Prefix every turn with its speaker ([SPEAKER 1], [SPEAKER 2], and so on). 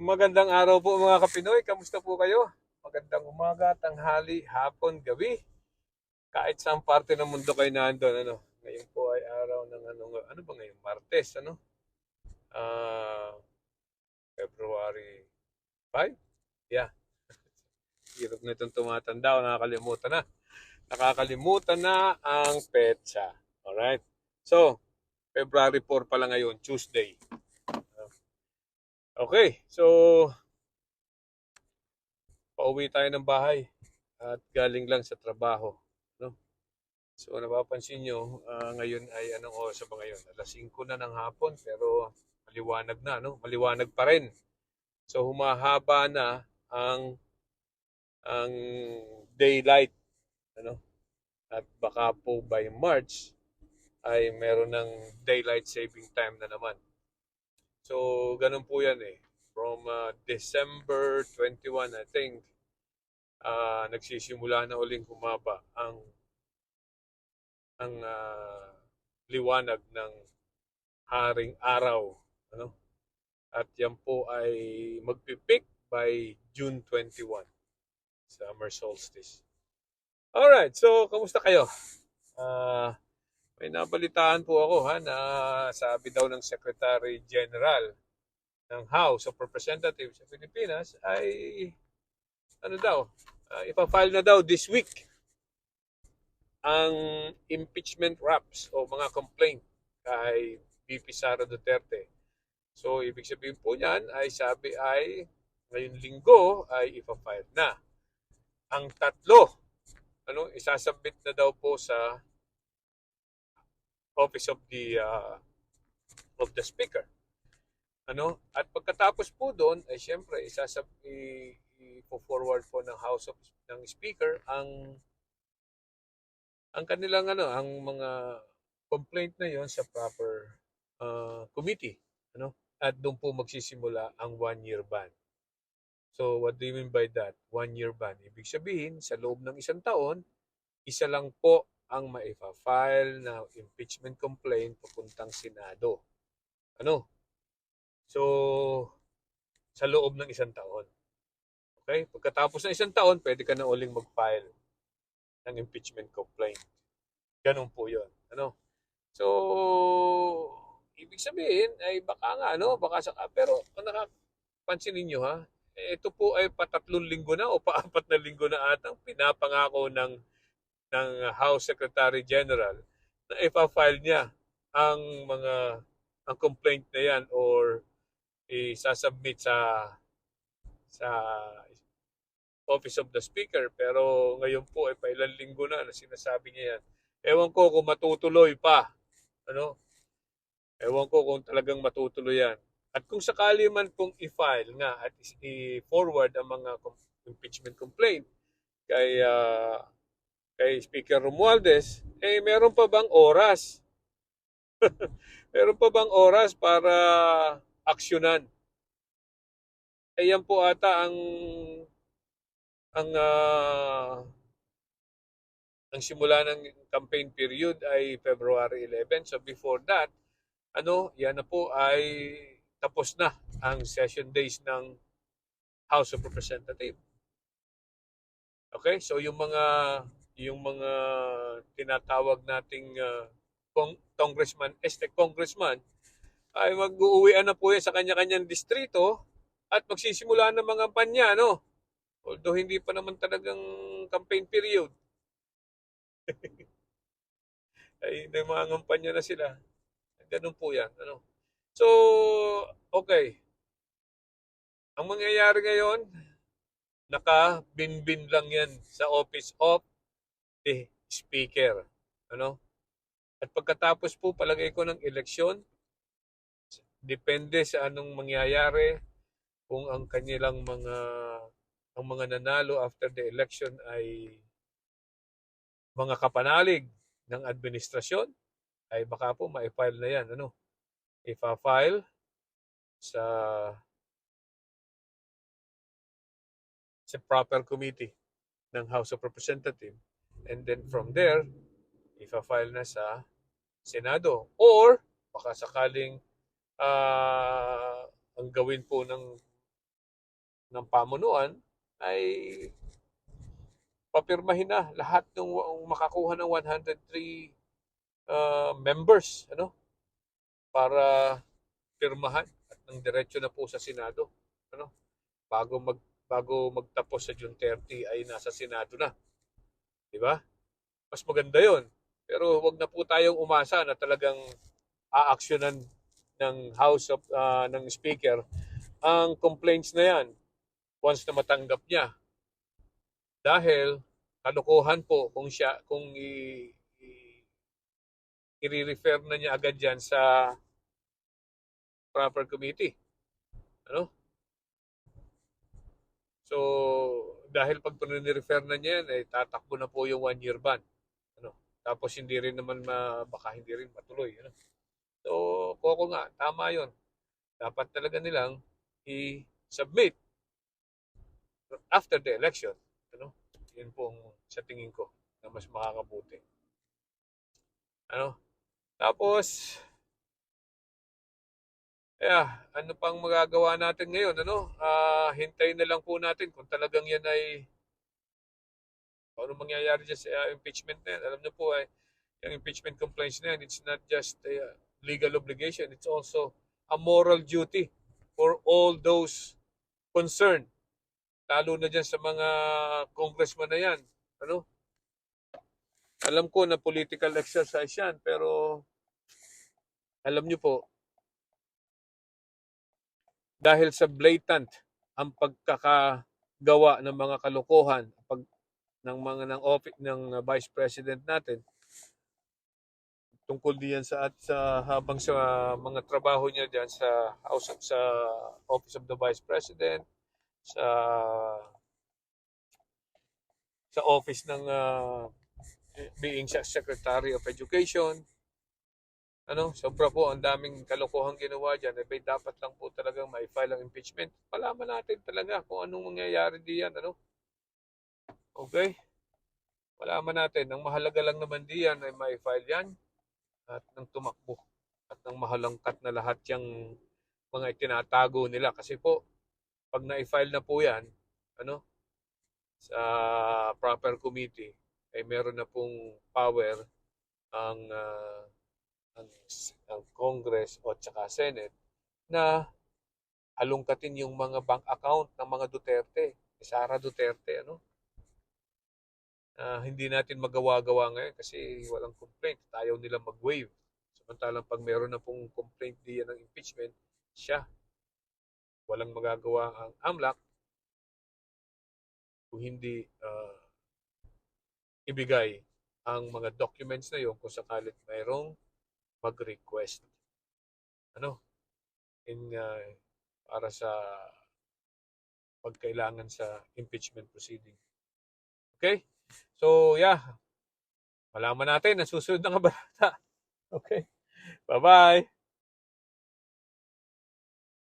[SPEAKER 1] Magandang araw po mga Kapinoy. Kamusta po kayo? Magandang umaga, tanghali, hapon, gabi. Kahit saan parte ng mundo kayo nandun, ano? Ngayon po ay araw ng ano ba ngayon? Martes, ano? Ah, February 5? Yeah. Hirap na itong tumatanda o nakakalimutan na. Nakakalimutan na ang petsa. Alright? So, February 4 pala ngayon, Tuesday. Okay, so pauwi tayo ng bahay at galing lang sa trabaho. No? So napapansin nyo, ngayon ay anong oras ba ngayon? Alas 5 na ng hapon pero maliwanag na, no? Maliwanag pa rin. So humahaba na ang daylight, ano? At baka po by March ay meron ng daylight saving time na naman. So ganun po 'yan eh. From December 21, I think, nagsisimula na uling humaba ang liwanag ng haring araw, ano? At yan po ay magpipik by June 21, summer solstice. Alright, so kamusta kayo? Ah, may nabalitaan po ako ha na sabi daw ng Secretary General ng House of Representatives sa Pilipinas ay ano daw, ipa-file na daw this week ang impeachment raps o mga complaint kay VP Sara Duterte. So, ibig sabihin po niyan ay sabi ay ngayong linggo ay ipa-file na. Ang tatlo, isasubmit na daw po sa Office of the Speaker. At pagkatapos po doon ay siyempre i-forward po ng House of ng Speaker ang kanilang ang mga complaint na yon sa proper committee, At doon po magsisimula ang 1-year ban. So, what do you mean by that? 1-year ban. Ibig sabihin, sa loob ng isang taon, isa lang po ang maifa-file na impeachment complaint papuntang Senado. Ano? So, sa loob ng isang taon. Okay? Pagkatapos ng isang taon, pwede ka na uling mag-file ng impeachment complaint. Ganun po yun. So, ibig sabihin, ay baka nga, baka pero kung nakapansin ninyo ha, ito po ay patatlong linggo na o paapat na linggo na atang pinapangako ng House Secretary General na ipa-file niya ang mga ang complaint na yan or isasubmit sa Office of the Speaker. Pero ngayon po ay pailang linggo na sinasabi niya yan. Ewan ko kung matutuloy pa. Ano? Ewan ko kung talagang matutuloy yan. At kung sakali man pong i-file nga at i-forward ang mga impeachment complaint kay kay Speaker Romualdez, meron pa bang oras? Meron pa bang oras para aksyonan? Yan po ata ang ang simula ng campaign period ay February 11. So before that, yan na po ay tapos na ang session days ng House of Representatives. Okay? So yung mga tinatawag nating congressman ay mag-uuwian na po yan sa kanya-kanyang distrito at magsisimula ng mga panya, Although hindi pa naman talagang campaign period. Ay nangangampanya na sila. Ganun po yan. So, okay. Ang mangyayari ngayon, naka-binbin lang yan sa Office of the Speaker. At pagkatapos po, palagay ko ng eleksyon, depende sa anong mangyayari, kung ang mga nanalo after the election ay mga kapanalig ng administrasyon, ay baka po ma-file na yan. Ipa-file sa proper committee ng House of Representatives. And then from there, ipa-file na sa Senado. Or baka sakaling ang gawin po ng ng pamunuan ay papirmahin na lahat ng makakuha ng 103 members, ano, para pirmahan at ng diretso na po sa Senado, ano, bago magtapos sa June 30 ay nasa Senado na, di ba? Mas maganda 'yon. Pero wag na po tayong umasa na talagang aaksyonan ng ng Speaker ang complaints na 'yan once na matanggap niya. Dahil kalokohan po kung i-refer na niya agad yan sa proper committee. Ano? So, dahil pag refer na niya yan, ay tatakbo na po yung 1-year ban. Ano? Tapos hindi rin naman baka hindi rin matuloy. Ano? So, koko nga, tama yon. Dapat talaga nilang i-submit after the election. Ano? Yun po sa tingin ko na mas makakabuti. Ano? Tapos, ano pang magagawa natin ngayon? Ano? Hintayin na lang po natin kung talagang yan ay ano mangyayari dyan sa impeachment na yan. Alam niyo po, yung impeachment complaints na yan, it's not just a legal obligation, it's also a moral duty for all those concerned. Lalo na dyan sa mga congressman na yan. Ano? Alam ko na political exercise yan, pero alam niyo po, dahil sa blatant ang pagkakagawa ng mga kalokohan ng Vice President natin tungkol diyan sa habang sa mga trabaho niya diyan sa Office of the Vice President, sa office ng being Secretary of Education. Ano, sobra po ang daming kalokohang ginawa diyan. Dapat lang po talagang ma-file ang impeachment. Malaman natin talaga kung anong mangyayari diyan, ano? Okay? Malaman natin. Ang mahalaga lang naman diyan ay ma-file yan at nang tumakbo at nang mahalangkat na lahat yung mga itinatago nila. Kasi po, pag na-file na po yan, ano, sa proper committee, ay meron na pong power ang Congress o tsaka Senate na halungkatin yung mga bank account ng mga Duterte, Sara Duterte, ano? Hindi natin magawa-gawa ngayon kasi walang complaint. Ayaw nila mag-waive. Samantalang pag meron na pong complaint diyan ng impeachment, siya. Walang magagawa ang AMLAC kung hindi ibigay ang mga documents na yun kung sakalit mayroong mag-request. Ano? Para sa pagkailangan sa impeachment proceeding. Okay? So, malaman natin ang susunod na kabanata. Okay? Bye-bye!